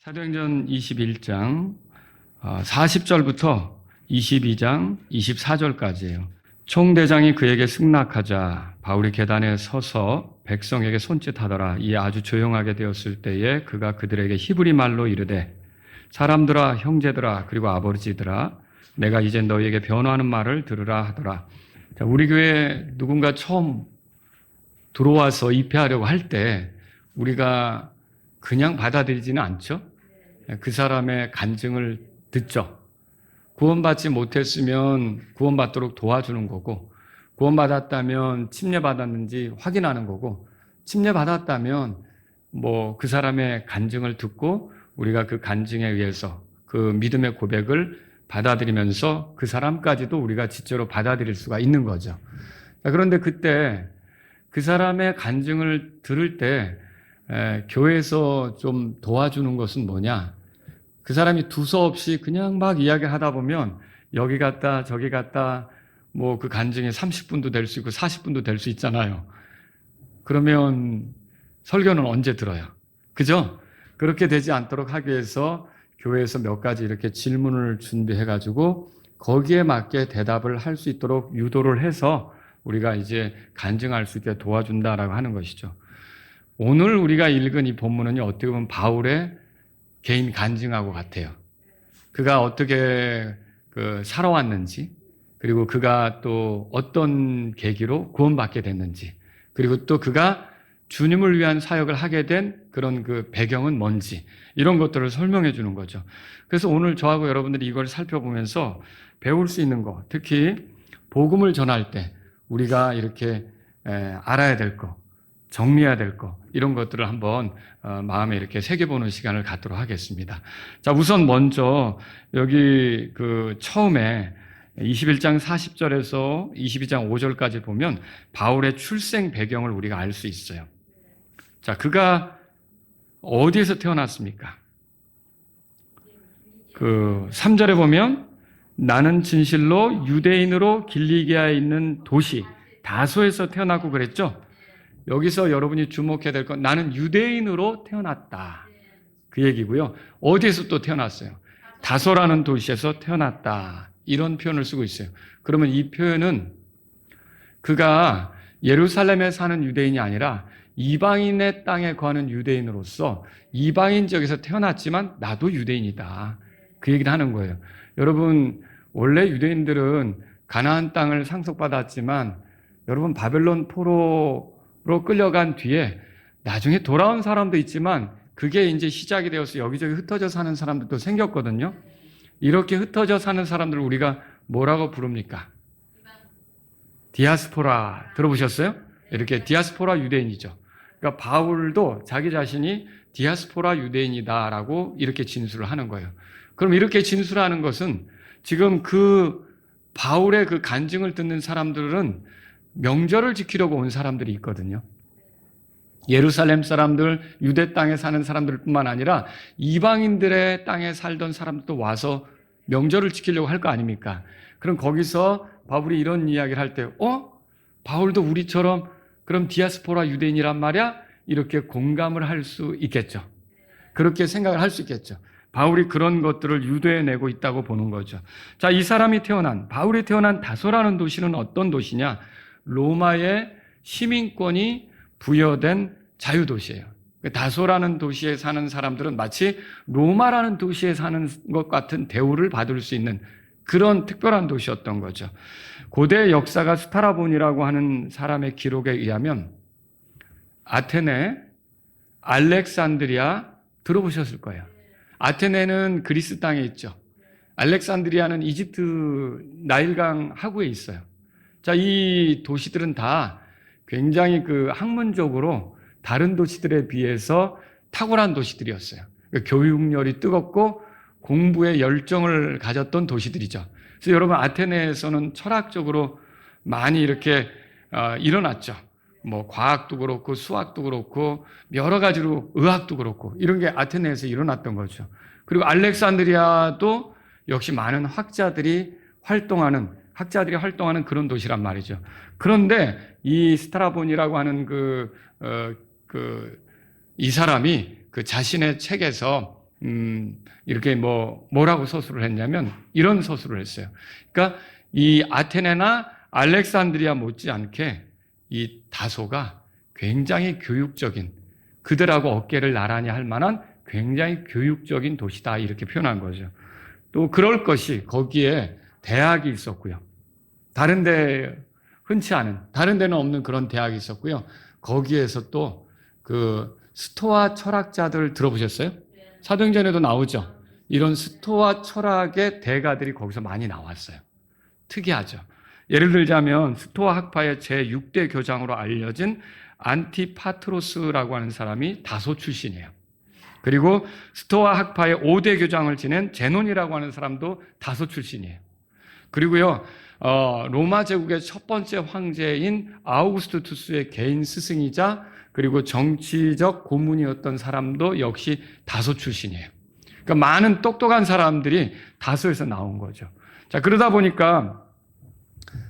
사도행전 21장 40절부터 22장 24절까지예요. 총대장이 그에게 승낙하자 바울이 계단에 서서 백성에게 손짓하더라. 이에 아주 조용하게 되었을 때에 그가 그들에게 히브리 말로 이르되 사람들아 형제들아 그리고 아버지들아 내가 이제 너희에게 변호하는 말을 들으라 하더라. 자, 우리 교회에 누군가 처음 들어와서 입회하려고 할 때 우리가 그냥 받아들이지는 않죠. 그 사람의 간증을 듣죠. 구원받지 못했으면 구원받도록 도와주는 거고, 구원받았다면 침례받았는지 확인하는 거고, 침례받았다면 그 사람의 간증을 듣고 우리가 그 간증에 의해서 그 믿음의 고백을 받아들이면서 그 사람까지도 우리가 지체로 받아들일 수가 있는 거죠. 그런데 그때 그 사람의 간증을 들을 때 교회에서 좀 도와주는 것은 뭐냐? 그 사람이 두서없이 그냥 막 이야기를 하다 보면 여기 갔다 저기 갔다 그 간증이 30분도 될 수 있고 40분도 될 수 있잖아요. 그러면 설교는 언제 들어요? 그죠? 그렇게 되지 않도록 하기 위해서 교회에서 몇 가지 이렇게 질문을 준비해가지고 거기에 맞게 대답을 할 수 있도록 유도를 해서 우리가 이제 간증할 수 있게 도와준다라고 하는 것이죠. 오늘 우리가 읽은 이 본문은 어떻게 보면 바울의 개인 간증하고 같아요. 그가 어떻게 살아왔는지, 그리고 그가 또 어떤 계기로 구원받게 됐는지, 그리고 또 그가 주님을 위한 사역을 하게 된 그런 그 배경은 뭔지, 이런 것들을 설명해 주는 거죠. 그래서 오늘 저하고 여러분들이 이걸 살펴보면서 배울 수 있는 것, 특히 복음을 전할 때 우리가 이렇게 알아야 될 것, 정리해야 될 것, 이런 것들을 한번 마음에 이렇게 새겨보는 시간을 갖도록 하겠습니다. 자, 우선 먼저 여기 처음에 21장 40절에서 22장 5절까지 보면 바울의 출생 배경을 우리가 알 수 있어요. 자, 그가 어디에서 태어났습니까? 3절에 보면 나는 진실로 유대인으로 길리기아에 있는 도시 다소에서 태어나고 그랬죠? 여기서 여러분이 주목해야 될 건 나는 유대인으로 태어났다. 그 얘기고요. 어디에서 또 태어났어요? 다소라는 도시에서 태어났다. 이런 표현을 쓰고 있어요. 그러면 이 표현은 그가 예루살렘에 사는 유대인이 아니라 이방인의 땅에 거하는 유대인으로서 이방인 지역에서 태어났지만 나도 유대인이다. 그 얘기를 하는 거예요. 여러분, 원래 유대인들은 가나안 땅을 상속받았지만 여러분 바벨론 포로로 끌려간 뒤에 나중에 돌아온 사람도 있지만 그게 이제 시작이 되어서 여기저기 흩어져 사는 사람들도 생겼거든요. 이렇게 흩어져 사는 사람들을 우리가 뭐라고 부릅니까? 디아스포라 들어보셨어요? 이렇게 디아스포라 유대인이죠. 그러니까 바울도 자기 자신이 디아스포라 유대인이다라고 이렇게 진술을 하는 거예요. 그럼 이렇게 진술하는 것은 지금 바울의 간증을 듣는 사람들은 명절을 지키려고 온 사람들이 있거든요. 예루살렘 사람들, 유대 땅에 사는 사람들뿐만 아니라 이방인들의 땅에 살던 사람들도 와서 명절을 지키려고 할 거 아닙니까? 그럼 거기서 바울이 이런 이야기를 할 때, 바울도 우리처럼 그럼 디아스포라 유대인이란 말이야? 이렇게 공감을 할 수 있겠죠. 그렇게 생각을 할 수 있겠죠. 바울이 그런 것들을 유도해내고 있다고 보는 거죠. 자, 바울이 태어난 다소라는 도시는 어떤 도시냐? 로마의 시민권이 부여된 자유도시예요. 다소라는 도시에 사는 사람들은 마치 로마라는 도시에 사는 것 같은 대우를 받을 수 있는 그런 특별한 도시였던 거죠. 고대 역사가 스타라본이라고 하는 사람의 기록에 의하면 아테네, 알렉산드리아 들어보셨을 거예요. 아테네는 그리스 땅에 있죠. 알렉산드리아는 이집트 나일강 하구에 있어요. 자, 이 도시들은 다 굉장히 학문적으로 다른 도시들에 비해서 탁월한 도시들이었어요. 교육열이 뜨겁고 공부에 열정을 가졌던 도시들이죠. 그래서 여러분 아테네에서는 철학적으로 많이 이렇게 일어났죠. 과학도 그렇고 수학도 그렇고 여러 가지로 의학도 그렇고 이런 게 아테네에서 일어났던 거죠. 그리고 알렉산드리아도 역시 많은 학자들이 활동하는 그런 도시란 말이죠. 그런데 이 스트라본이라고 하는 이 사람이 자신의 책에서 이렇게 뭐라고 서술을 했냐면 이런 서술을 했어요. 그러니까 이 아테네나 알렉산드리아 못지않게 이 다소가 굉장히 교육적인, 그들하고 어깨를 나란히 할 만한 굉장히 교육적인 도시다, 이렇게 표현한 거죠. 또 그럴 것이 거기에 대학이 있었고요. 다른 데는 없는 그런 대학이 있었고요. 거기에서 또 그 스토아 철학자들 들어보셨어요? 사도행전에도 나오죠. 이런 스토아 철학의 대가들이 거기서 많이 나왔어요. 특이하죠. 예를 들자면 스토아 학파의 제6대 교장으로 알려진 안티파트로스라고 하는 사람이 다소 출신이에요. 그리고 스토아 학파의 5대 교장을 지낸 제논이라고 하는 사람도 다소 출신이에요. 그리고요, 로마 제국의 첫 번째 황제인 아우구스투스의 개인 스승이자 그리고 정치적 고문이었던 사람도 역시 다소 출신이에요. 그러니까 많은 똑똑한 사람들이 다소에서 나온 거죠. 자, 그러다 보니까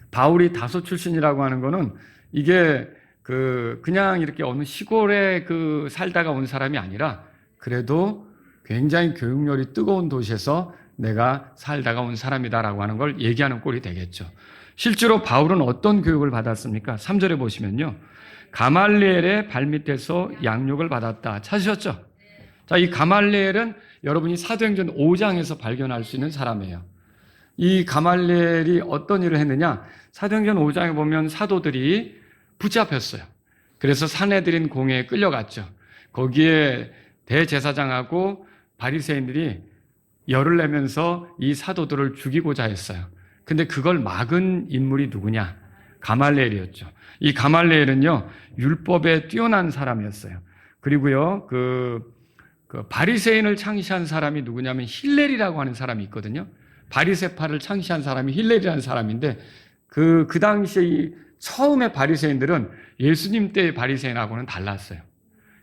바울이 다소 출신이라고 하는 거는 이게 그냥 이렇게 어느 시골에 살다가 온 사람이 아니라 그래도 굉장히 교육열이 뜨거운 도시에서 내가 살다가 온 사람이다라고 하는 걸 얘기하는 꼴이 되겠죠. 실제로 바울은 어떤 교육을 받았습니까? 3절에 보시면요. 가말리엘의 발밑에서 양육을 받았다. 찾으셨죠? 자, 이 가말리엘은 여러분이 사도행전 5장에서 발견할 수 있는 사람이에요. 이 가말리엘이 어떤 일을 했느냐? 사도행전 5장에 보면 사도들이 붙잡혔어요. 그래서 산헤드린 공회에 끌려갔죠. 거기에 대제사장하고 바리새인들이 열을 내면서 이 사도들을 죽이고자 했어요. 근데 그걸 막은 인물이 누구냐? 가말리엘이었죠. 이 가말리엘은요, 율법에 뛰어난 사람이었어요. 그리고요, 바리새인을 창시한 사람이 누구냐면 힐렐이라고 하는 사람이 있거든요. 바리새파를 창시한 사람이 힐렐이라는 사람인데, 그 당시에 처음에 바리새인들은 예수님 때의 바리새인하고는 달랐어요.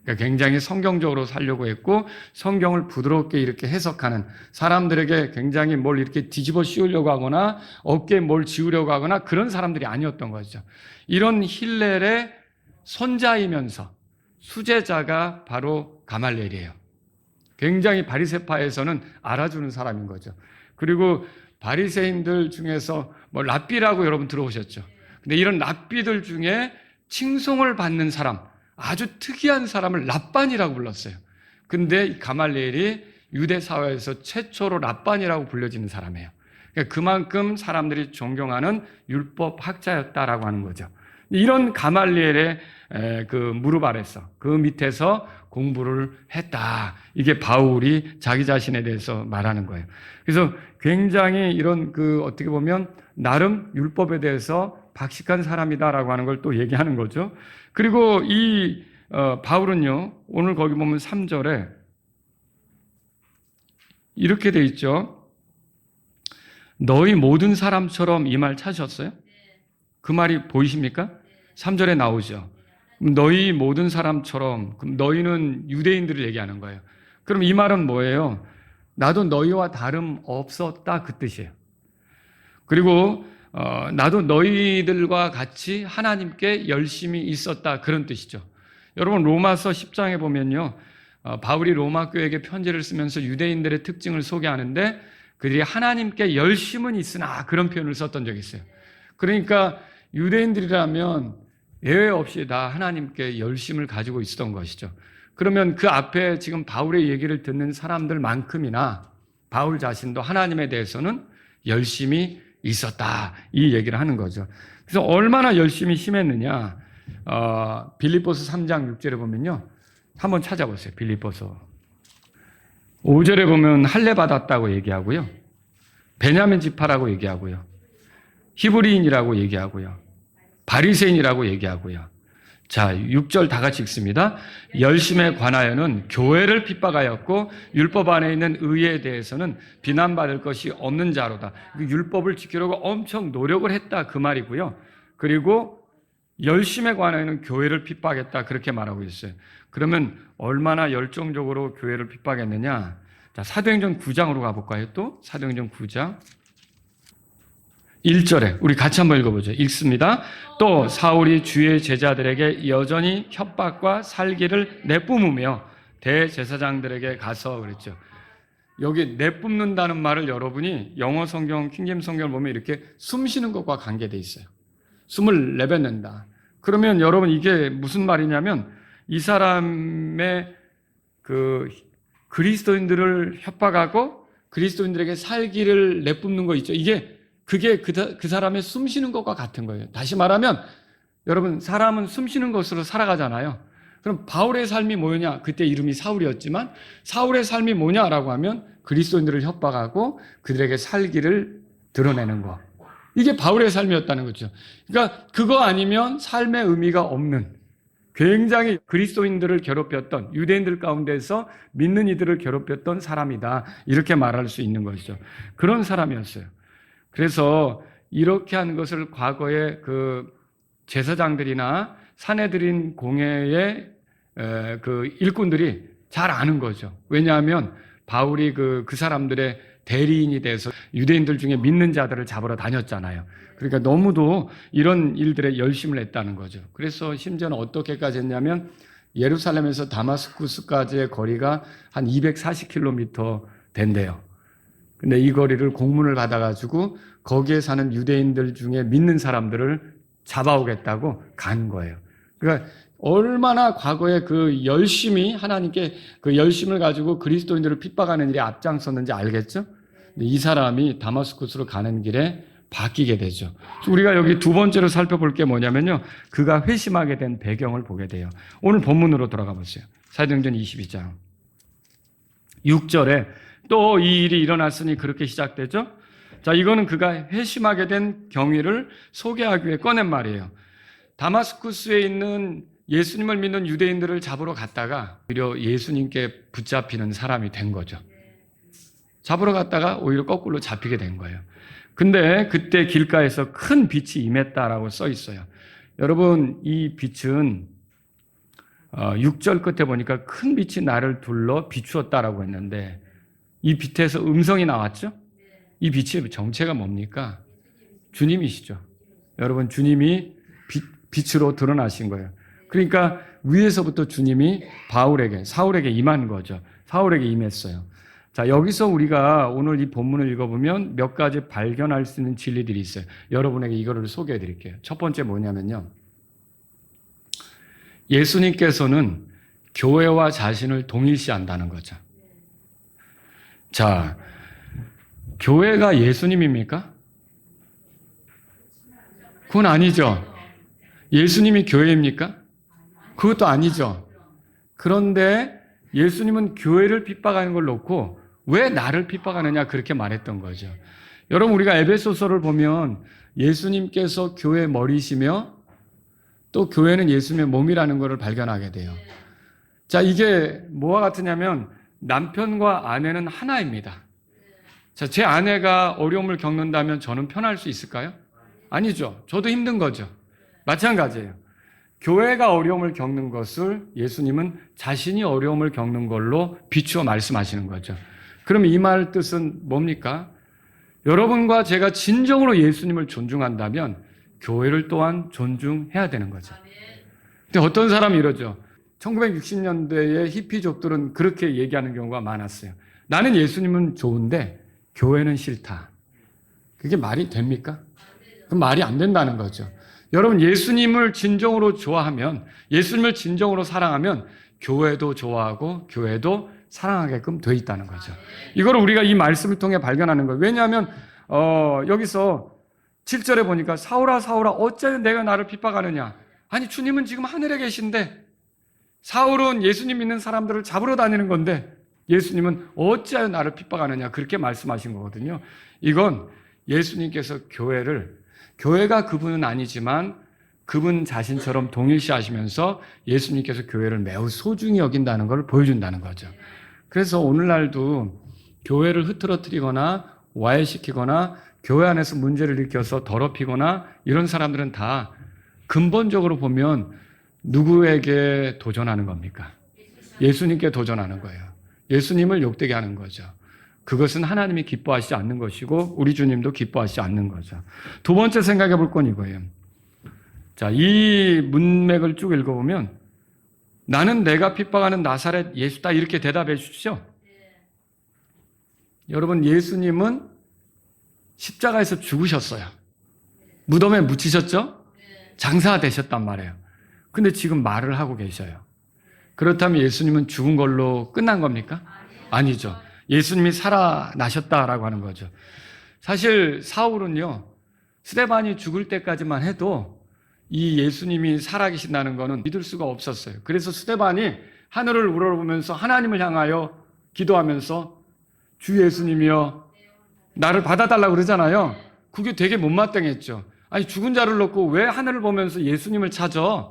그러니까 굉장히 성경적으로 살려고 했고 성경을 부드럽게 이렇게 해석하는, 사람들에게 굉장히 뭘 이렇게 뒤집어 씌우려고 하거나 어깨에 뭘 지우려고 하거나 그런 사람들이 아니었던 거죠. 이런 힐렐의 손자이면서 수제자가 바로 가말리엘이에요. 굉장히 바리새파에서는 알아주는 사람인 거죠. 그리고 바리새인들 중에서 랍비라고 여러분 들어보셨죠? 근데 이런 랍비들 중에 칭송을 받는 사람, 아주 특이한 사람을 랍반이라고 불렀어요. 근데 가말리엘이 유대 사회에서 최초로 랍반이라고 불려지는 사람이에요. 그러니까 그만큼 사람들이 존경하는 율법 학자였다라고 하는 거죠. 이런 가말리엘의 무릎 아래서, 그 밑에서 공부를 했다. 이게 바울이 자기 자신에 대해서 말하는 거예요. 그래서 굉장히 이런 어떻게 보면 나름 율법에 대해서 박식한 사람이다라고 하는 걸 또 얘기하는 거죠. 그리고 이 바울은요, 오늘 거기 보면 3절에 이렇게 돼 있죠. 너희 모든 사람처럼, 이 말 찾으셨어요? 그 말이 보이십니까? 3절에 나오죠. 너희 모든 사람처럼, 그럼 너희는 유대인들을 얘기하는 거예요. 그럼 이 말은 뭐예요? 나도 너희와 다름 없었다, 그 뜻이에요. 그리고 나도 너희들과 같이 하나님께 열심히 있었다, 그런 뜻이죠. 여러분 로마서 10장에 보면요, 바울이 로마 교회에게 편지를 쓰면서 유대인들의 특징을 소개하는데 그들이 하나님께 열심은 있으나, 그런 표현을 썼던 적이 있어요. 그러니까 유대인들이라면 예외 없이 다 하나님께 열심을 가지고 있었던 것이죠. 그러면 그 앞에 지금 바울의 얘기를 듣는 사람들만큼이나 바울 자신도 하나님에 대해서는 열심히 있었다, 이 얘기를 하는 거죠. 그래서 얼마나 열심히 심했느냐, 빌립보서 3장 6절에 보면요, 한번 찾아보세요. 빌립보서 5절에 보면 할례 받았다고 얘기하고요, 베냐민 지파라고 얘기하고요, 히브리인이라고 얘기하고요, 바리새인이라고 얘기하고요. 자, 6절 다 같이 읽습니다. 열심에 관하여는 교회를 핍박하였고 율법 안에 있는 의에 대해서는 비난받을 것이 없는 자로다. 율법을 지키려고 엄청 노력을 했다, 그 말이고요. 그리고 열심에 관하여는 교회를 핍박했다, 그렇게 말하고 있어요. 그러면 얼마나 열정적으로 교회를 핍박했느냐. 자, 사도행전 9장으로 가볼까요? 또 사도행전 9장 1절에 우리 같이 한번 읽어보죠. 읽습니다. 또 사울이 주의 제자들에게 여전히 협박과 살기를 내뿜으며 대제사장들에게 가서, 그랬죠. 여기 내뿜는다는 말을 여러분이 영어 성경, 킹제임 성경을 보면 이렇게 숨 쉬는 것과 관계되어 있어요. 숨을 내뱉는다. 그러면 여러분 이게 무슨 말이냐면 이 사람의 그 그리스도인들을 협박하고 그리스도인들에게 살기를 내뿜는 거 있죠. 그게 그 사람의 숨 쉬는 것과 같은 거예요. 다시 말하면 여러분 사람은 숨 쉬는 것으로 살아가잖아요. 그럼 바울의 삶이 뭐냐? 그때 이름이 사울이었지만 사울의 삶이 뭐냐라고 하면 그리스도인들을 협박하고 그들에게 살기를 드러내는 거. 이게 바울의 삶이었다는 거죠. 그러니까 그거 아니면 삶의 의미가 없는 굉장히 그리스도인들을 괴롭혔던 유대인들 가운데서 믿는 이들을 괴롭혔던 사람이다. 이렇게 말할 수 있는 것이죠. 그런 사람이었어요. 그래서 이렇게 한 것을 과거에 그 제사장들이나 사내들인 공회의 그 일꾼들이 잘 아는 거죠. 왜냐하면 바울이 그 사람들의 대리인이 돼서 유대인들 중에 믿는 자들을 잡으러 다녔잖아요. 그러니까 너무도 이런 일들에 열심을 했다는 거죠. 그래서 심지어는 어떻게까지 했냐면 예루살렘에서 다마스쿠스까지의 거리가 한 240km 된대요. 근데 이 거리를 공문을 받아가지고 거기에 사는 유대인들 중에 믿는 사람들을 잡아오겠다고 간 거예요. 그러니까 얼마나 과거에 그 열심히 하나님께 그 열심을 가지고 그리스도인들을 핍박하는 일에 앞장섰는지 알겠죠? 근데 이 사람이 다마스쿠스로 가는 길에 바뀌게 되죠. 우리가 여기 두 번째로 살펴볼 게 뭐냐면요. 그가 회심하게 된 배경을 보게 돼요. 오늘 본문으로 돌아가 보세요. 사도행전 22장 6절에 또 이 일이 일어났으니 그렇게 시작되죠. 자, 이거는 그가 회심하게 된 경위를 소개하기 위해 꺼낸 말이에요. 다마스쿠스에 있는 예수님을 믿는 유대인들을 잡으러 갔다가 오히려 예수님께 붙잡히는 사람이 된 거죠. 잡으러 갔다가 오히려 거꾸로 잡히게 된 거예요. 근데 그때 길가에서 큰 빛이 임했다라고 써 있어요. 여러분, 이 빛은 6절 끝에 보니까 큰 빛이 나를 둘러 비추었다라고 했는데 이 빛에서 음성이 나왔죠? 이 빛의 정체가 뭡니까? 주님이시죠. 여러분, 주님이 빛으로 드러나신 거예요. 그러니까 위에서부터 주님이 사울에게 임한 거죠. 사울에게 임했어요. 자, 여기서 우리가 오늘 이 본문을 읽어보면 몇 가지 발견할 수 있는 진리들이 있어요. 여러분에게 이거를 소개해 드릴게요. 첫 번째 뭐냐면요. 예수님께서는 교회와 자신을 동일시한다는 거죠. 자, 교회가 예수님입니까? 그건 아니죠. 예수님이 교회입니까? 그것도 아니죠. 그런데 예수님은 교회를 핍박하는 걸 놓고 왜 나를 핍박하느냐 그렇게 말했던 거죠. 여러분, 우리가 에베소서를 보면 예수님께서 교회 머리시며 또 교회는 예수님의 몸이라는 것을 발견하게 돼요. 자, 이게 뭐와 같으냐면 남편과 아내는 하나입니다. 자, 제 아내가 어려움을 겪는다면 저는 편할 수 있을까요? 아니죠. 저도 힘든 거죠. 마찬가지예요. 교회가 어려움을 겪는 것을 예수님은 자신이 어려움을 겪는 걸로 비추어 말씀하시는 거죠. 그럼 이 말 뜻은 뭡니까? 여러분과 제가 진정으로 예수님을 존중한다면 교회를 또한 존중해야 되는 거죠. 근데 어떤 사람이 이러죠. 1960년대의 히피족들은 그렇게 얘기하는 경우가 많았어요. 나는 예수님은 좋은데 교회는 싫다. 그게 말이 됩니까? 그 말이 안 된다는 거죠. 여러분, 예수님을 진정으로 좋아하면, 예수님을 진정으로 사랑하면 교회도 좋아하고 교회도 사랑하게끔 돼 있다는 거죠. 이걸 우리가 이 말씀을 통해 발견하는 거예요. 왜냐하면 여기서 7절에 보니까 사울아 사울아 어째 내가 나를 핍박하느냐. 아니, 주님은 지금 하늘에 계신데 사울은 예수님 믿는 사람들을 잡으러 다니는 건데 예수님은 어찌하여 나를 핍박하느냐 그렇게 말씀하신 거거든요. 이건 예수님께서 교회가 그분은 아니지만 그분 자신처럼 동일시하시면서 예수님께서 교회를 매우 소중히 여긴다는 걸 보여준다는 거죠. 그래서 오늘날도 교회를 흐트러뜨리거나 와해시키거나 교회 안에서 문제를 일으켜서 더럽히거나 이런 사람들은 다 근본적으로 보면 누구에게 도전하는 겁니까? 예수님께 도전하는 거예요. 예수님을 욕되게 하는 거죠. 그것은 하나님이 기뻐하시지 않는 것이고 우리 주님도 기뻐하시지 않는 거죠. 두 번째 생각해 볼 건 이거예요. 자, 이 문맥을 쭉 읽어보면 나는 내가 핍박하는 나사렛 예수다 이렇게 대답해 주시죠. 여러분, 예수님은 십자가에서 죽으셨어요. 무덤에 묻히셨죠? 장사가 되셨단 말이에요. 근데 지금 말을 하고 계셔요. 그렇다면 예수님은 죽은 걸로 끝난 겁니까? 아니죠. 예수님이 살아나셨다라고 하는 거죠. 사실 사울은요, 스데반이 죽을 때까지만 해도 이 예수님이 살아계신다는 것은 믿을 수가 없었어요. 그래서 스데반이 하늘을 우러러보면서 하나님을 향하여 기도하면서 주 예수님이여 나를 받아달라고 그러잖아요. 그게 되게 못마땅했죠. 아니, 죽은 자를 놓고 왜 하늘을 보면서 예수님을 찾아?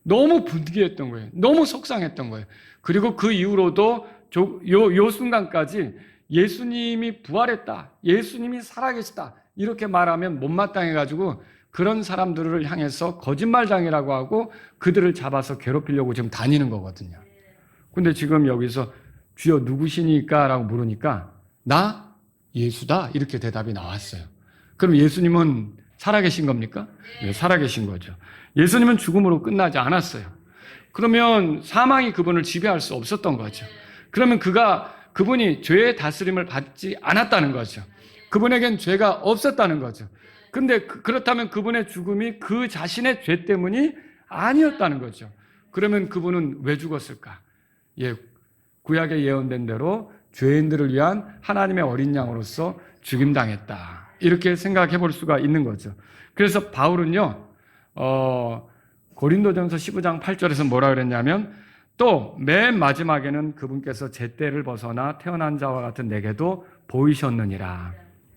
너무 분개했던 거예요. 너무 속상했던 거예요. 그리고 그 이후로도 요 순간까지 예수님이 부활했다, 예수님이 살아계시다 이렇게 말하면 못마땅해가지고 그런 사람들을 향해서 거짓말장이라고 하고 그들을 잡아서 괴롭히려고 지금 다니는 거거든요. 근데 지금 여기서 주여 누구시니까? 라고 물으니까 나 예수다 이렇게 대답이 나왔어요. 그럼 예수님은 살아계신 겁니까? 네, 살아계신 거죠. 예수님은 죽음으로 끝나지 않았어요. 그러면 사망이 그분을 지배할 수 없었던 거죠. 그러면 그분이 죄의 다스림을 받지 않았다는 거죠. 그분에겐 죄가 없었다는 거죠. 그런데 그렇다면 그분의 죽음이 그 자신의 죄 때문이 아니었다는 거죠. 그러면 그분은 왜 죽었을까? 구약에 예언된 대로 죄인들을 위한 하나님의 어린 양으로서 죽임당했다. 이렇게 생각해 볼 수가 있는 거죠. 그래서 바울은요, 고린도전서 15장 8절에서 뭐라 그랬냐면 또 맨 마지막에는 그분께서 잿대를 벗어나 태어난 자와 같은 내게도 보이셨느니라.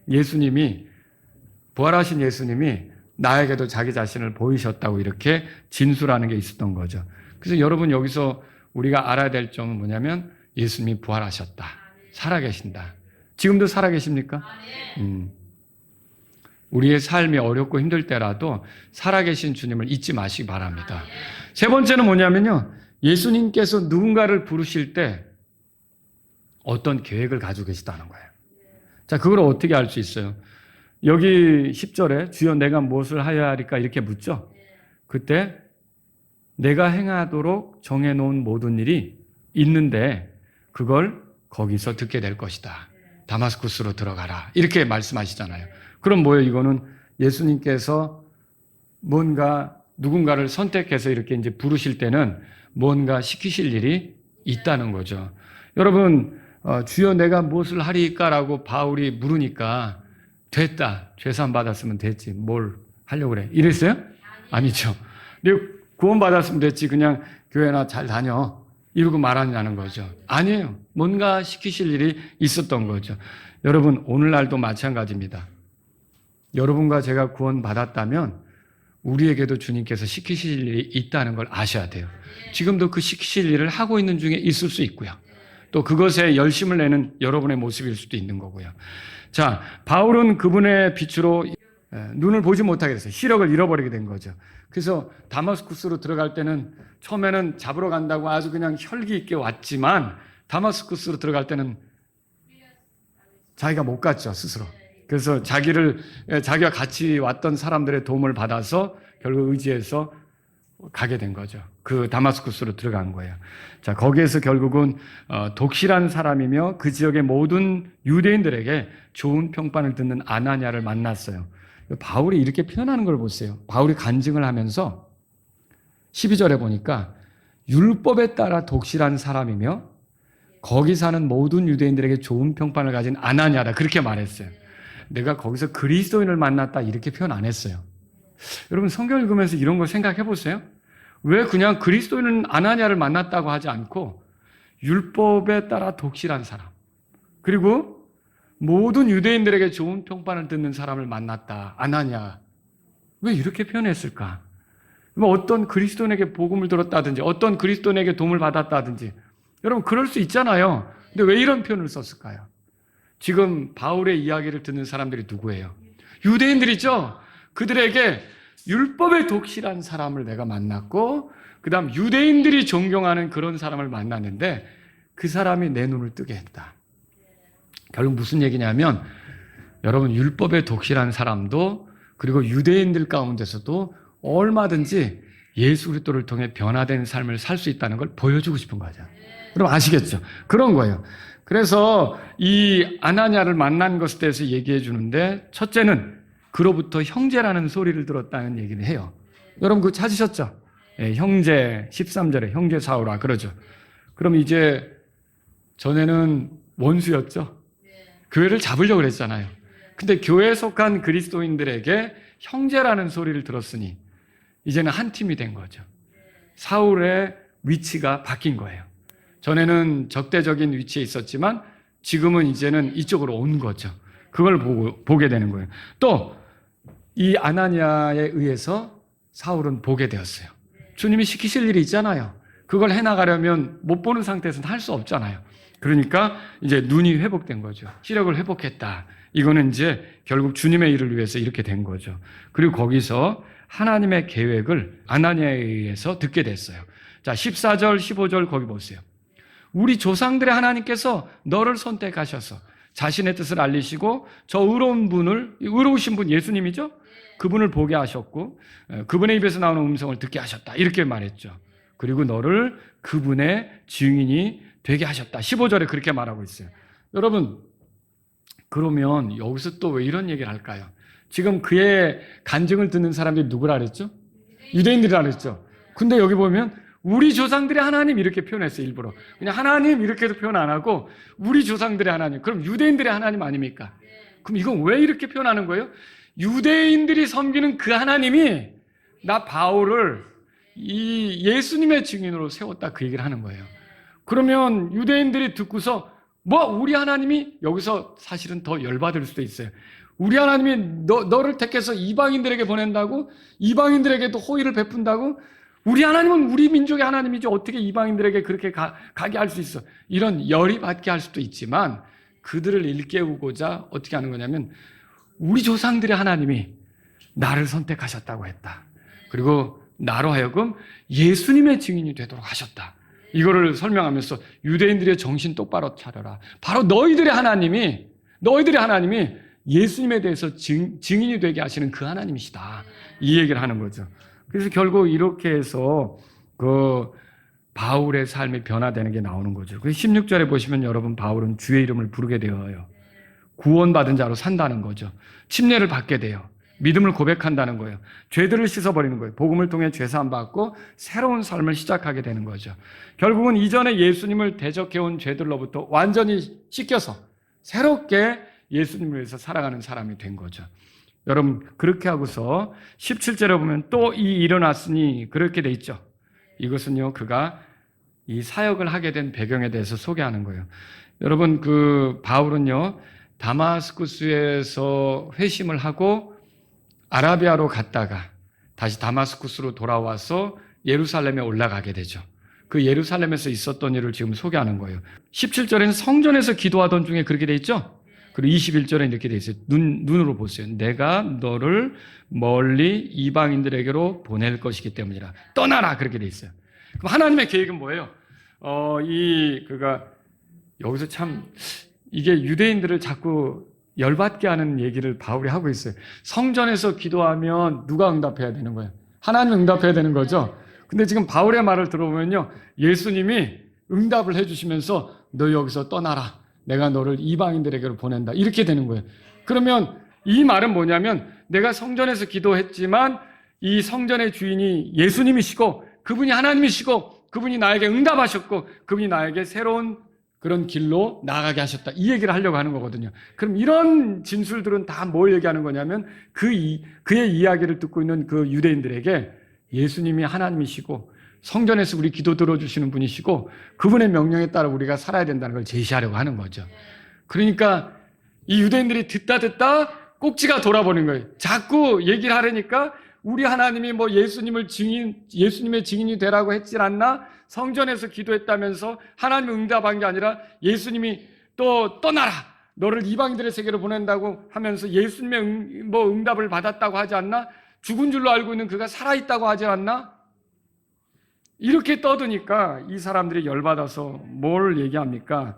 예수님이, 부활하신 예수님이 나에게도 자기 자신을 보이셨다고 이렇게 진술하는 게 있었던 거죠. 그래서 여러분 여기서 우리가 알아야 될 점은 뭐냐면 예수님이 부활하셨다. 살아계신다. 지금도 살아계십니까? 우리의 삶이 어렵고 힘들 때라도 살아계신 주님을 잊지 마시기 바랍니다. 세 번째는 뭐냐면요, 예수님께서 누군가를 부르실 때 어떤 계획을 가지고 계시다는 거예요. 자, 그걸 어떻게 알 수 있어요? 여기 10절에 주여 내가 무엇을 하여야 하리까 이렇게 묻죠. 그때 내가 행하도록 정해놓은 모든 일이 있는데 그걸 거기서 듣게 될 것이다. 다마스쿠스로 들어가라. 이렇게 말씀하시잖아요. 그럼 뭐예요? 이거는 예수님께서 뭔가 누군가를 선택해서 이렇게 이제 부르실 때는 뭔가 시키실 일이 있다는 거죠. 여러분, 주여 내가 무엇을 하리까라고 바울이 물으니까 됐다. 죄산 받았으면 됐지. 뭘 하려고 그래. 이랬어요? 아니죠. 구원 받았으면 됐지. 그냥 교회나 잘 다녀. 이러고 말하냐는 거죠. 아니에요. 뭔가 시키실 일이 있었던 거죠. 여러분, 오늘날도 마찬가지입니다. 여러분과 제가 구원 받았다면 우리에게도 주님께서 시키실 일이 있다는 걸 아셔야 돼요. 지금도 그 시키실 일을 하고 있는 중에 있을 수 있고요. 또 그것에 열심을 내는 여러분의 모습일 수도 있는 거고요. 자, 바울은 그분의 빛으로 눈을 보지 못하게 됐어요. 시력을 잃어버리게 된 거죠. 그래서 다마스쿠스로 들어갈 때는 처음에는 잡으러 간다고 아주 그냥 혈기 있게 왔지만 다마스쿠스로 들어갈 때는 자기가 못 갔죠, 스스로. 그래서 자기가 같이 왔던 사람들의 도움을 받아서 결국 의지해서 가게 된 거죠. 그 다마스쿠스로 들어간 거예요. 자, 거기에서 결국은 독실한 사람이며 그 지역의 모든 유대인들에게 좋은 평판을 듣는 아나니아를 만났어요. 바울이 이렇게 표현하는 걸 보세요. 바울이 간증을 하면서 12절에 보니까 율법에 따라 독실한 사람이며 거기 사는 모든 유대인들에게 좋은 평판을 가진 아나니아다. 그렇게 말했어요. 내가 거기서 그리스도인을 만났다 이렇게 표현 안 했어요. 여러분 성경 읽으면서 이런 걸 생각해 보세요. 왜 그냥 그리스도인은 아나니아를 만났다고 하지 않고 율법에 따라 독실한 사람, 그리고 모든 유대인들에게 좋은 평판을 듣는 사람을 만났다. 아나니아. 왜 이렇게 표현했을까? 어떤 그리스도인에게 복음을 들었다든지 어떤 그리스도인에게 도움을 받았다든지 여러분 그럴 수 있잖아요. 근데 왜 이런 표현을 썼을까요? 지금 바울의 이야기를 듣는 사람들이 누구예요? 유대인들이죠. 그들에게 율법에 독실한 사람을 내가 만났고 그 다음 유대인들이 존경하는 그런 사람을 만났는데 그 사람이 내 눈을 뜨게 했다. 결국 무슨 얘기냐면 여러분 율법에 독실한 사람도 그리고 유대인들 가운데서도 얼마든지 예수 그리스도를 통해 변화된 삶을 살 수 있다는 걸 보여주고 싶은 거죠. 여러분 아시겠죠? 그런 거예요. 그래서 이 아나니아를 만난 것에 대해서 얘기해 주는데, 첫째는 그로부터 형제라는 소리를 들었다는 얘기를 해요. 여러분 그거 찾으셨죠? 예, 형제 13절에 형제 사오라 그러죠. 그럼 이제 전에는 원수였죠. 교회를 잡으려고 그랬잖아요. 근데 교회에 속한 그리스도인들에게 형제라는 소리를 들었으니 이제는 한 팀이 된 거죠. 사울의 위치가 바뀐 거예요. 전에는 적대적인 위치에 있었지만 지금은 이제는 이쪽으로 온 거죠. 그걸 보게 되는 거예요. 또 이 아나니아에 의해서 사울은 보게 되었어요. 주님이 시키실 일이 있잖아요. 그걸 해나가려면 못 보는 상태에서는 할 수 없잖아요. 그러니까 이제 눈이 회복된 거죠. 시력을 회복했다. 이거는 이제 결국 주님의 일을 위해서 이렇게 된 거죠. 그리고 거기서 하나님의 계획을 아나니아에 의해서 듣게 됐어요. 자, 14절, 15절 거기 보세요. 우리 조상들의 하나님께서 너를 선택하셔서 자신의 뜻을 알리시고 저 의로우신 분 예수님이죠? 그분을 보게 하셨고 그분의 입에서 나오는 음성을 듣게 하셨다. 이렇게 말했죠. 그리고 너를 그분의 증인이 되게 하셨다. 15절에 그렇게 말하고 있어요. 여러분, 그러면 여기서 또 왜 이런 얘기를 할까요? 지금 그의 간증을 듣는 사람들이 누구라 그랬죠? 유대인들이라 그랬죠. 근데 여기 보면 우리 조상들의 하나님 이렇게 표현했어요. 일부러. 그냥 하나님 이렇게도 표현 안 하고 우리 조상들의 하나님. 그럼 유대인들의 하나님 아닙니까? 그럼 이건 왜 이렇게 표현하는 거예요? 유대인들이 섬기는 그 하나님이 나 바울을 이 예수님의 증인으로 세웠다, 그 얘기를 하는 거예요. 그러면 유대인들이 듣고서 우리 하나님이, 여기서 사실은 더 열받을 수도 있어요. 우리 하나님이 너를 택해서 이방인들에게 보낸다고? 이방인들에게도 호의를 베푼다고? 우리 하나님은 우리 민족의 하나님이죠. 어떻게 이방인들에게 그렇게 가게 할 수 있어? 이런 열이 받게 할 수도 있지만 그들을 일깨우고자 어떻게 하는 거냐면 우리 조상들의 하나님이 나를 선택하셨다고 했다. 그리고 나로 하여금 예수님의 증인이 되도록 하셨다. 이거를 설명하면서 유대인들의 정신 똑바로 차려라. 바로 너희들의 하나님이 예수님에 대해서 증인이 되게 하시는 그 하나님이시다. 이 얘기를 하는 거죠. 그래서 결국 이렇게 해서 그 바울의 삶이 변화되는 게 나오는 거죠. 그래서 16절에 보시면 여러분 바울은 주의 이름을 부르게 되어요. 구원받은 자로 산다는 거죠. 침례를 받게 돼요. 믿음을 고백한다는 거예요. 죄들을 씻어버리는 거예요. 복음을 통해 죄사함 받고 새로운 삶을 시작하게 되는 거죠. 결국은 이전에 예수님을 대적해온 죄들로부터 완전히 씻겨서 새롭게 예수님을 위해서 살아가는 사람이 된 거죠. 여러분 그렇게 하고서 17절에 보면 또 이 일어났으니 그렇게 돼 있죠. 이것은요 그가 이 사역을 하게 된 배경에 대해서 소개하는 거예요. 여러분 그 바울은요 다마스쿠스에서 회심을 하고 아라비아로 갔다가 다시 다마스쿠스로 돌아와서 예루살렘에 올라가게 되죠. 그 예루살렘에서 있었던 일을 지금 소개하는 거예요. 17절에는 성전에서 기도하던 중에 그렇게 돼 있죠. 그리고 21절에 이렇게 돼 있어요. 눈으로 보세요. 내가 너를 멀리 이방인들에게로 보낼 것이기 때문이라. 떠나라. 그렇게 돼 있어요. 그럼 하나님의 계획은 뭐예요? 그가 여기서 참 이게 유대인들을 자꾸 열받게 하는 얘기를 바울이 하고 있어요. 성전에서 기도하면 누가 응답해야 되는 거예요? 하나님 응답해야 되는 거죠. 근데 지금 바울의 말을 들어보면요. 예수님이 응답을 해주시면서 너 여기서 떠나라. 내가 너를 이방인들에게로 보낸다. 이렇게 되는 거예요. 그러면 이 말은 뭐냐면 내가 성전에서 기도했지만 이 성전의 주인이 예수님이시고 그분이 하나님이시고 그분이 나에게 응답하셨고 그분이 나에게 새로운 그런 길로 나아가게 하셨다. 이 얘기를 하려고 하는 거거든요. 그럼 이런 진술들은 다 뭘 얘기하는 거냐면 그의 이야기를 듣고 있는 그 유대인들에게 예수님이 하나님이시고 성전에서 우리 기도 들어주시는 분이시고 그분의 명령에 따라 우리가 살아야 된다는 걸 제시하려고 하는 거죠. 그러니까 이 유대인들이 듣다 꼭지가 돌아버린 거예요. 자꾸 얘기를 하려니까 우리 하나님이 예수님의 증인이 되라고 했지 않나? 성전에서 기도했다면서 하나님 응답한 게 아니라 예수님이 또 떠나라. 너를 이방인들의 세계로 보낸다고 하면서 예수님의 응답을 받았다고 하지 않나? 죽은 줄로 알고 있는 그가 살아있다고 하지 않나? 이렇게 떠드니까 이 사람들이 열받아서 뭘 얘기합니까?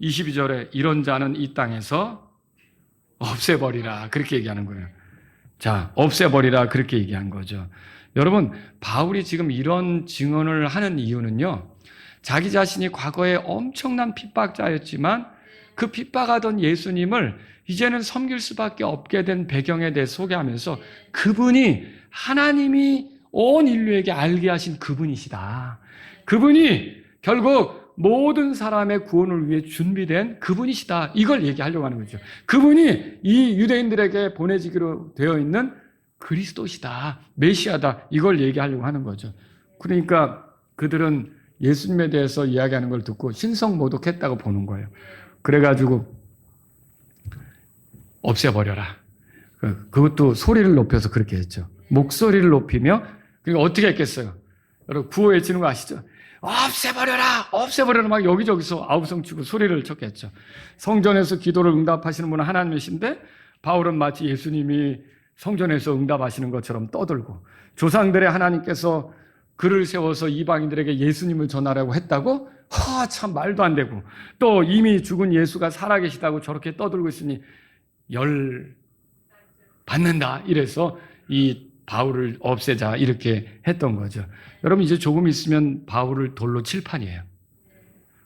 22절에 이런 자는 이 땅에서 없애버리라. 그렇게 얘기하는 거예요. 자, 없애버리라. 그렇게 얘기한 거죠. 여러분, 바울이 지금 이런 증언을 하는 이유는요, 자기 자신이 과거에 엄청난 핍박자였지만 그 핍박하던 예수님을 이제는 섬길 수밖에 없게 된 배경에 대해 소개하면서 그분이 하나님이 온 인류에게 알게 하신 그분이시다. 그분이 결국 모든 사람의 구원을 위해 준비된 그분이시다. 이걸 얘기하려고 하는 거죠. 그분이 이 유대인들에게 보내지기로 되어 있는 그리스도시다. 메시아다. 이걸 얘기하려고 하는 거죠. 그러니까 그들은 예수님에 대해서 이야기하는 걸 듣고 신성모독했다고 보는 거예요. 그래가지고 없애버려라. 그것도 소리를 높여서 그렇게 했죠. 목소리를 높이며, 그러니까 어떻게 했겠어요? 여러분, 구호 외치는 거 아시죠? 없애버려라! 없애버려라! 막 여기저기서 아우성 치고 소리를 쳤겠죠. 성전에서 기도를 응답하시는 분은 하나님이신데, 바울은 마치 예수님이 성전에서 응답하시는 것처럼 떠들고, 조상들의 하나님께서 글을 세워서 이방인들에게 예수님을 전하라고 했다고? 참 말도 안 되고, 또 이미 죽은 예수가 살아계시다고 저렇게 떠들고 있으니 열 받는다. 이래서 이 바울을 없애자 이렇게 했던 거죠. 여러분, 이제 조금 있으면 바울을 돌로 칠 판이에요.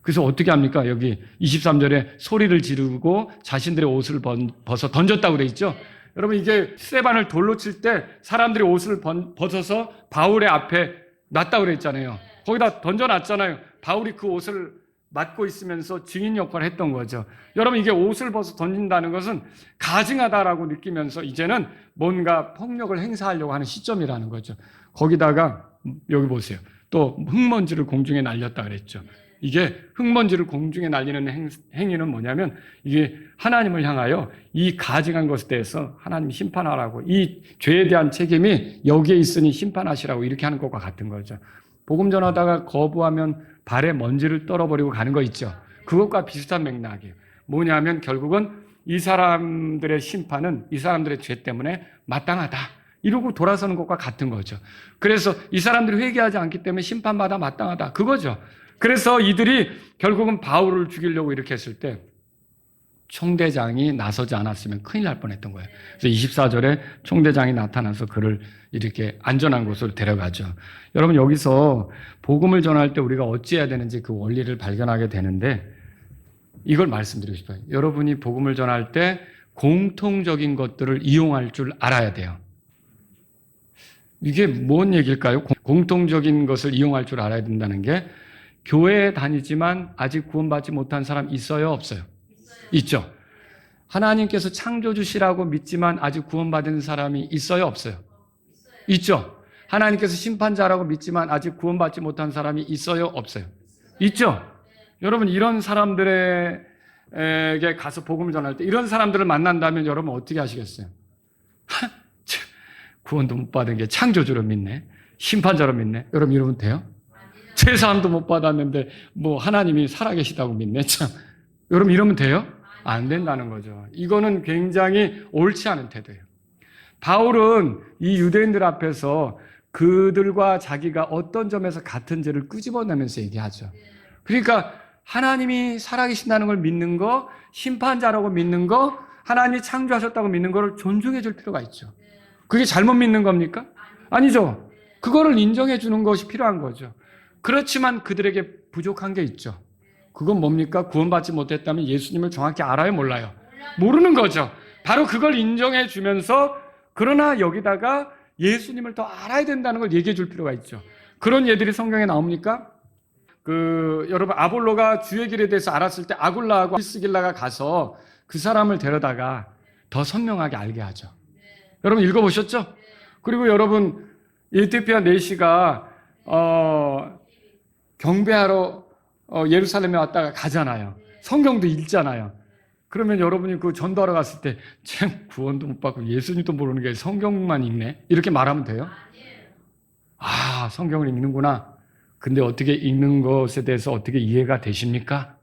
그래서 어떻게 합니까? 여기 23절에 소리를 지르고 자신들의 옷을 벗어 던졌다고 돼 있죠. 여러분, 이게 스데반을 돌로 칠 때 사람들이 옷을 벗어서 바울의 앞에 놨다고 그랬잖아요. 거기다 던져놨잖아요. 바울이 그 옷을 맡고 있으면서 증인 역할을 했던 거죠. 여러분, 이게 옷을 벗어 던진다는 것은 가증하다라고 느끼면서 이제는 뭔가 폭력을 행사하려고 하는 시점이라는 거죠. 거기다가 여기 보세요. 또 흙먼지를 공중에 날렸다 그랬죠. 이게 흙먼지를 공중에 날리는 행위는 뭐냐면 이게 하나님을 향하여 이 가증한 것에 대해서 하나님이 심판하라고, 이 죄에 대한 책임이 여기에 있으니 심판하시라고 이렇게 하는 것과 같은 거죠. 복음 전하다가 거부하면 발에 먼지를 떨어버리고 가는 거 있죠. 그것과 비슷한 맥락이에요. 뭐냐면 결국은 이 사람들의 심판은 이 사람들의 죄 때문에 마땅하다. 이러고 돌아서는 것과 같은 거죠. 그래서 이 사람들이 회개하지 않기 때문에 심판받아 마땅하다. 그거죠. 그래서 이들이 결국은 바울을 죽이려고 이렇게 했을 때 총대장이 나서지 않았으면 큰일 날 뻔했던 거예요. 그래서 24절에 총대장이 나타나서 그를 이렇게 안전한 곳으로 데려가죠. 여러분, 여기서 복음을 전할 때 우리가 어찌해야 되는지 그 원리를 발견하게 되는데 이걸 말씀드리고 싶어요. 여러분이 복음을 전할 때 공통적인 것들을 이용할 줄 알아야 돼요. 이게 뭔 얘기일까요? 공통적인 것을 이용할 줄 알아야 된다는 게, 교회에 다니지만 아직 구원받지 못한 사람 있어요? 없어요? 있죠. 하나님께서 창조주시라고 믿지만 아직 구원받은 사람이 있어요? 없어요? 있죠. 하나님께서 심판자라고 믿지만 아직 구원받지 못한 사람이 있어요? 없어요? 있죠. 여러분, 이런 사람들에게 가서 복음을 전할 때 이런 사람들을 만난다면 여러분 어떻게 하시겠어요? 구원도 못 받은 게 창조주로 믿네, 심판자로 믿네. 여러분, 이러면 돼요? 제사함도 못 받았는데 뭐 하나님이 살아계시다고 믿네. 참, 여러분, 이러면 돼요? 안 된다는 거죠. 이거는 굉장히 옳지 않은 태도예요. 바울은 이 유대인들 앞에서 그들과 자기가 어떤 점에서 같은 죄를 끄집어내면서 얘기하죠. 그러니까 하나님이 살아계신다는 걸 믿는 거, 심판자라고 믿는 거, 하나님이 창조하셨다고 믿는 거를 존중해 줄 필요가 있죠. 그게 잘못 믿는 겁니까? 아니죠. 그거를 인정해 주는 것이 필요한 거죠. 그렇지만 그들에게 부족한 게 있죠. 그건 뭡니까? 구원받지 못했다면 예수님을 정확히 알아요? 몰라요? 모르는 거죠. 바로 그걸 인정해 주면서, 그러나 여기다가 예수님을 더 알아야 된다는 걸 얘기해 줄 필요가 있죠. 그런 예들이 성경에 나옵니까? 여러분, 아볼로가 주의 길에 대해서 알았을 때 아굴라하고 프리스길라가 가서 그 사람을 데려다가 더 선명하게 알게 하죠. 여러분, 읽어보셨죠? 그리고 여러분, 에티오피아 내시가 경배하러 예루살렘에 왔다가 가잖아요. 성경도 읽잖아요. 그러면 여러분이 그 전도하러 갔을 때 참 구원도 못 받고 예수님도 모르는 게 성경만 읽네? 이렇게 말하면 돼요? 아, 성경을 읽는구나. 근데 어떻게 읽는 것에 대해서 어떻게 이해가 되십니까?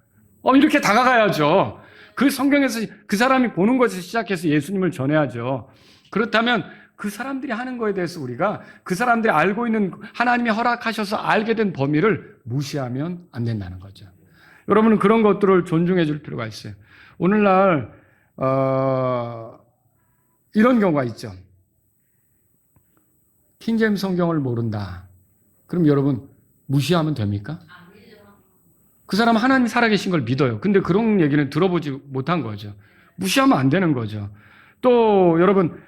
이렇게 다가가야죠. 그 성경에서 그 사람이 보는 것에서 시작해서 예수님을 전해야죠. 그렇다면 그 사람들이 하는 거에 대해서 우리가 그 사람들이 알고 있는 하나님이 허락하셔서 알게 된 범위를 무시하면 안 된다는 거죠. 여러분은 그런 것들을 존중해 줄 필요가 있어요. 오늘날 이런 경우가 있죠. 킹제임스 성경을 모른다. 그럼 여러분 무시하면 됩니까? 그 사람은 하나님이 살아계신 걸 믿어요. 근데 그런 얘기는 들어보지 못한 거죠. 무시하면 안 되는 거죠. 또 여러분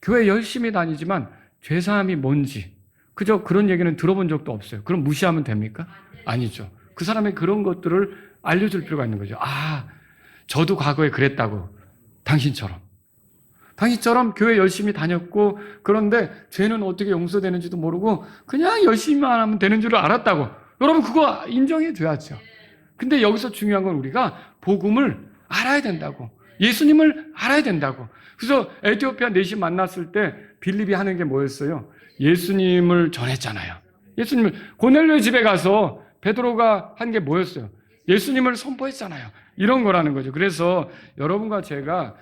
교회 열심히 다니지만 죄사함이 뭔지 그저 그런 얘기는 들어본 적도 없어요. 그럼 무시하면 됩니까? 아니죠. 그 사람의 그런 것들을 알려줄 필요가 있는 거죠. 저도 과거에 그랬다고. 당신처럼 교회 열심히 다녔고 그런데 죄는 어떻게 용서되는지도 모르고 그냥 열심히만 하면 되는 줄 알았다고. 여러분 그거 인정해 줘야죠. 근데 여기서 중요한 건 우리가 복음을 알아야 된다고. 예수님을 알아야 된다고. 그래서 에티오피아 넷이 만났을 때 빌립이 하는 게 뭐였어요? 예수님을 전했잖아요. 고넬료의 집에 가서 베드로가 한 게 뭐였어요? 예수님을 선포했잖아요. 이런 거라는 거죠. 그래서 여러분과 제가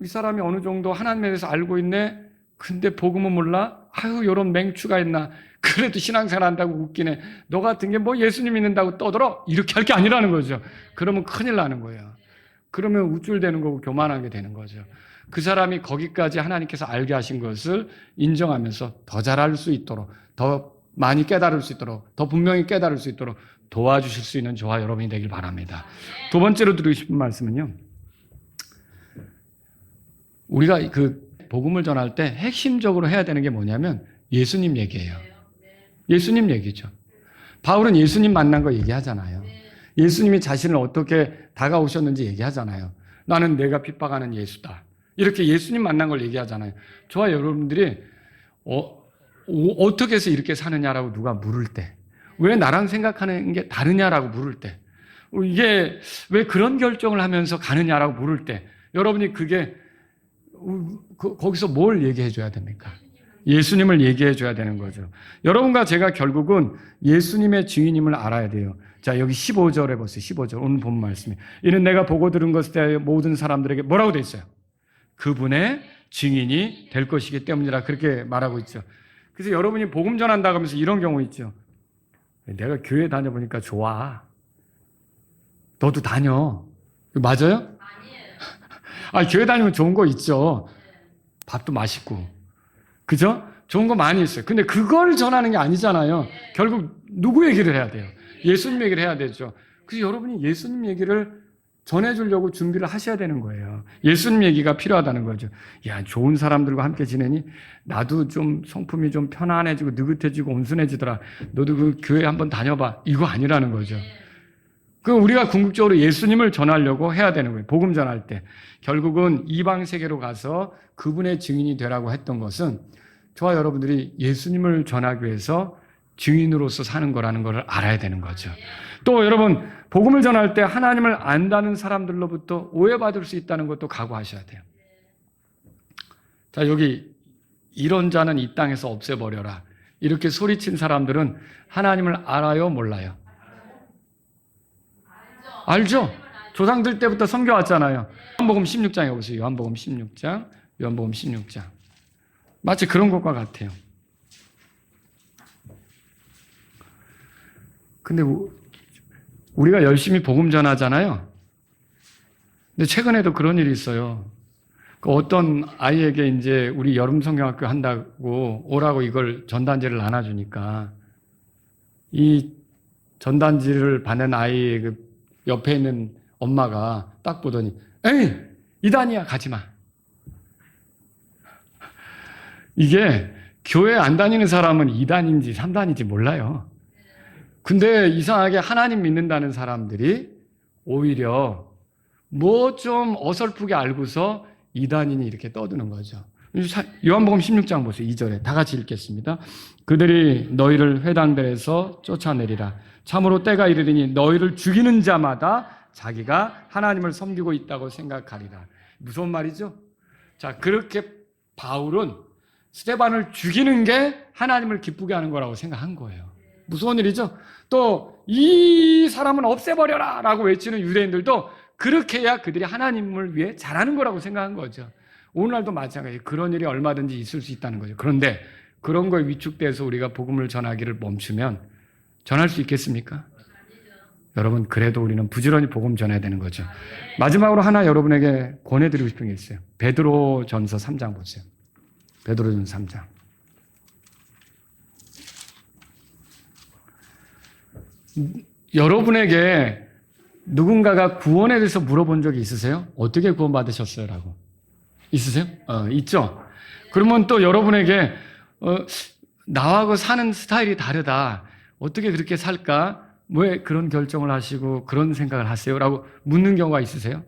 이 사람이 어느 정도 하나님에 대해서 알고 있네. 근데 복음은 몰라? 이런 맹추가 있나? 그래도 신앙생활 한다고 웃기네. 너 같은 게 뭐 예수님 믿는다고 떠들어? 이렇게 할 게 아니라는 거죠. 그러면 큰일 나는 거예요. 그러면 우쭐대는 거고 교만하게 되는 거죠. 그 사람이 거기까지 하나님께서 알게 하신 것을 인정하면서 더 잘할 수 있도록, 더 많이 깨달을 수 있도록, 더 분명히 깨달을 수 있도록 도와주실 수 있는 저와 여러분이 되길 바랍니다. 두 번째로 드리고 싶은 말씀은요. 우리가 복음을 전할 때 핵심적으로 해야 되는 게 뭐냐면 예수님 얘기예요. 예수님 얘기죠. 바울은 예수님 만난 거 얘기하잖아요. 예수님이 자신을 어떻게 다가오셨는지 얘기하잖아요. 나는 내가 핍박하는 예수다. 이렇게 예수님 만난 걸 얘기하잖아요. 저와 여러분들이 어떻게 해서 이렇게 사느냐라고 누가 물을 때, 왜 나랑 생각하는 게 다르냐라고 물을 때, 이게 왜 그런 결정을 하면서 가느냐라고 물을 때, 여러분이 그게 거기서 뭘 얘기해 줘야 됩니까? 예수님을 얘기해 줘야 되는 거죠. 여러분과 제가 결국은 예수님의 증인임을 알아야 돼요. 자, 여기 15절에 보세요. 15절. 오늘 본 말씀이. 이는 내가 보고 들은 것에 대하여 모든 사람들에게 뭐라고 돼 있어요? 그분의 증인이 될 것이기 때문이라 그렇게 말하고 있죠. 그래서 여러분이 복음 전한다고 하면서 이런 경우 있죠. 내가 교회 다녀보니까 좋아. 너도 다녀. 맞아요? 교회 다니면 좋은 거 있죠. 밥도 맛있고. 그죠? 좋은 거 많이 있어요. 근데 그걸 전하는 게 아니잖아요. 결국 누구 얘기를 해야 돼요? 예수님 얘기를 해야 되죠. 그래서 여러분이 예수님 얘기를 전해주려고 준비를 하셔야 되는 거예요. 예수님 얘기가 필요하다는 거죠. 야, 좋은 사람들과 함께 지내니 나도 좀 성품이 좀 편안해지고 느긋해지고 온순해지더라. 너도 그 교회 한번 다녀봐. 이거 아니라는 거죠. 우리가 궁극적으로 예수님을 전하려고 해야 되는 거예요. 복음 전할 때. 결국은 이방 세계로 가서 그분의 증인이 되라고 했던 것은 저와 여러분들이 예수님을 전하기 위해서 증인으로서 사는 거라는 걸 알아야 되는 거죠. 또 여러분, 복음을 전할 때 하나님을 안다는 사람들로부터 오해받을 수 있다는 것도 각오하셔야 돼요. 자, 여기 이런 자는 이 땅에서 없애버려라. 이렇게 소리친 사람들은 하나님을 알아요, 몰라요? 알죠? 조상들 때부터 섬겨왔잖아요. 요한복음 16장에 보세요. 요한복음 16장. 마치 그런 것과 같아요. 근데 우리가 열심히 복음 전하잖아요. 근데 최근에도 그런 일이 있어요. 어떤 아이에게 이제 우리 여름 성경학교 한다고 오라고 이걸 전단지를 나눠주니까 이 전단지를 받는 아이의 옆에 있는 엄마가 딱 보더니 에이, 이단이야, 가지 마. 이게 교회 안 다니는 사람은 2단인지 3단인지 몰라요. 근데 이상하게 하나님 믿는다는 사람들이 오히려 뭐 좀 어설프게 알고서 2단이니 이렇게 떠드는 거죠. 요한복음 16장 보세요. 2절에 다 같이 읽겠습니다. 그들이 너희를 회당들에서 쫓아내리라. 참으로 때가 이르리니 너희를 죽이는 자마다 자기가 하나님을 섬기고 있다고 생각하리라. 무서운 말이죠? 자, 그렇게 바울은 스데반을 죽이는 게 하나님을 기쁘게 하는 거라고 생각한 거예요. 무서운 일이죠? 또 이 사람은 없애버려라 라고 외치는 유대인들도 그렇게 해야 그들이 하나님을 위해 잘하는 거라고 생각한 거죠. 오늘날도 마찬가지예요. 그런 일이 얼마든지 있을 수 있다는 거죠. 그런데 그런 거에 위축돼서 우리가 복음을 전하기를 멈추면 전할 수 있겠습니까? 여러분, 그래도 우리는 부지런히 복음 전해야 되는 거죠. 마지막으로 하나 여러분에게 권해드리고 싶은 게 있어요. 베드로전서 3장 보세요. 베드로전서 3장. 여러분에게 누군가가 구원에 대해서 물어본 적이 있으세요? 어떻게 구원받으셨어요? 라고. 있으세요? 있죠? 그러면 또 여러분에게 나하고 사는 스타일이 다르다. 어떻게 그렇게 살까? 왜 그런 결정을 하시고 그런 생각을 하세요? 라고 묻는 경우가 있으세요?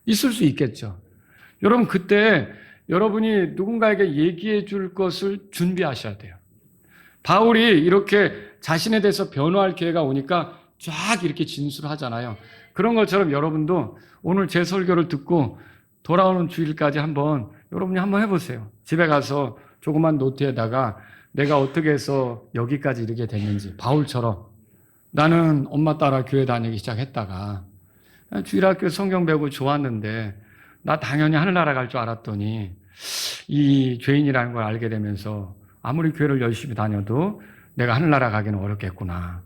있을 수 있겠죠. 여러분 그때 여러분이 누군가에게 얘기해 줄 것을 준비하셔야 돼요. 바울이 이렇게 자신에 대해서 변호할 기회가 오니까 쫙 이렇게 진술하잖아요. 그런 것처럼 여러분도 오늘 제 설교를 듣고 돌아오는 주일까지 여러분이 한번 해보세요. 집에 가서 조그만 노트에다가 내가 어떻게 해서 여기까지 이르게 됐는지, 바울처럼 나는 엄마 따라 교회 다니기 시작했다가 주일학교 성경 배우고 좋았는데 나 당연히 하늘나라 갈 줄 알았더니 이 죄인이라는 걸 알게 되면서 아무리 교회를 열심히 다녀도 내가 하늘나라 가기는 어렵겠구나.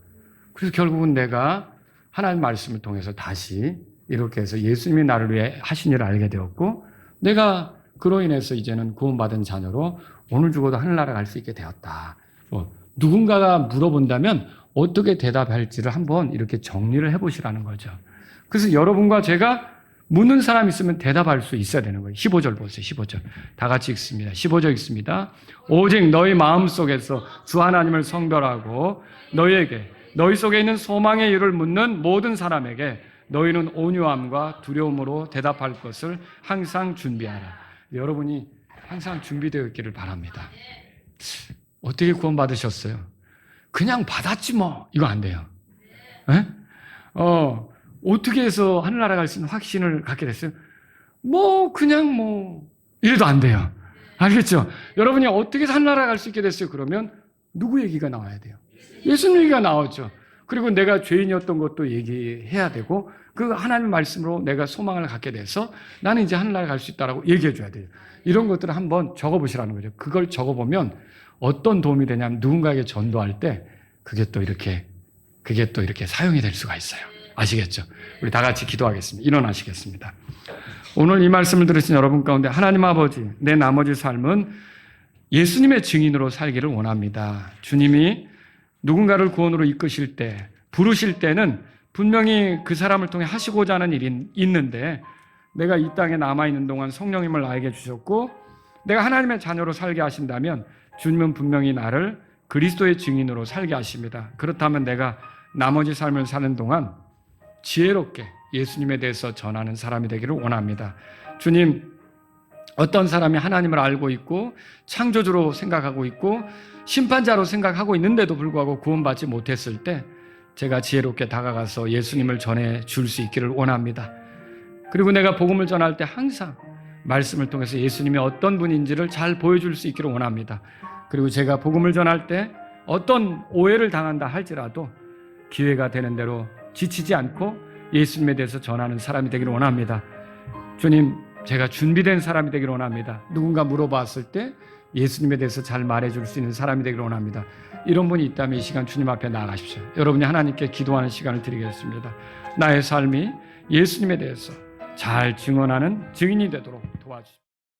그래서 결국은 내가 하나님 말씀을 통해서 다시 이렇게 해서 예수님이 나를 위해 하신 일을 알게 되었고 내가 그로 인해서 이제는 구원받은 자녀로 오늘 죽어도 하늘나라 갈 수 있게 되었다. 누군가가 물어본다면 어떻게 대답할지를 한번 이렇게 정리를 해보시라는 거죠. 그래서 여러분과 제가 묻는 사람 있으면 대답할 수 있어야 되는 거예요. 15절 보세요. 15절. 다 같이 읽습니다. 15절 읽습니다. 오직 너희 마음속에서 주 하나님을 성별하고 너희 속에 있는 소망의 이유를 묻는 모든 사람에게 너희는 온유함과 두려움으로 대답할 것을 항상 준비하라. 여러분이 항상 준비되어 있기를 바랍니다. 어떻게 구원받으셨어요? 그냥 받았지 뭐. 이거 안 돼요. 에? 어떻게 해서 하늘나라 갈 수 있는 확신을 갖게 됐어요? 그냥 이래도 안 돼요. 알겠죠? 여러분이 어떻게 해서 하늘나라 갈 수 있게 됐어요? 그러면 누구 얘기가 나와야 돼요? 예수님 얘기가 나오죠. 그리고 내가 죄인이었던 것도 얘기해야 되고 그 하나님의 말씀으로 내가 소망을 갖게 돼서 나는 이제 하늘나라 갈 수 있다라고 얘기해 줘야 돼요. 이런 것들을 한번 적어보시라는 거죠. 그걸 적어보면 어떤 도움이 되냐면 누군가에게 전도할 때 그게 또 이렇게 사용이 될 수가 있어요. 아시겠죠? 우리 다 같이 기도하겠습니다. 일어나시겠습니다. 오늘 이 말씀을 들으신 여러분 가운데 하나님 아버지, 내 나머지 삶은 예수님의 증인으로 살기를 원합니다. 주님이 누군가를 구원으로 이끄실 때, 부르실 때는 분명히 그 사람을 통해 하시고자 하는 일이 있는데 내가 이 땅에 남아있는 동안 성령님을 나에게 주셨고 내가 하나님의 자녀로 살게 하신다면 주님은 분명히 나를 그리스도의 증인으로 살게 하십니다. 그렇다면 내가 나머지 삶을 사는 동안 지혜롭게 예수님에 대해서 전하는 사람이 되기를 원합니다. 주님, 어떤 사람이 하나님을 알고 있고 창조주로 생각하고 있고 심판자로 생각하고 있는데도 불구하고 구원받지 못했을 때 제가 지혜롭게 다가가서 예수님을 전해 줄 수 있기를 원합니다. 그리고 내가 복음을 전할 때 항상 말씀을 통해서 예수님이 어떤 분인지를 잘 보여줄 수 있기를 원합니다. 그리고 제가 복음을 전할 때 어떤 오해를 당한다 할지라도 기회가 되는 대로 지치지 않고 예수님에 대해서 전하는 사람이 되기를 원합니다. 주님, 제가 준비된 사람이 되기를 원합니다. 누군가 물어봤을 때 예수님에 대해서 잘 말해줄 수 있는 사람이 되기를 원합니다. 이런 분이 있다면 이 시간 주님 앞에 나아가십시오. 여러분이 하나님께 기도하는 시간을 드리겠습니다. 나의 삶이 예수님에 대해서 잘 증언하는 증인이 되도록 도와주십시오.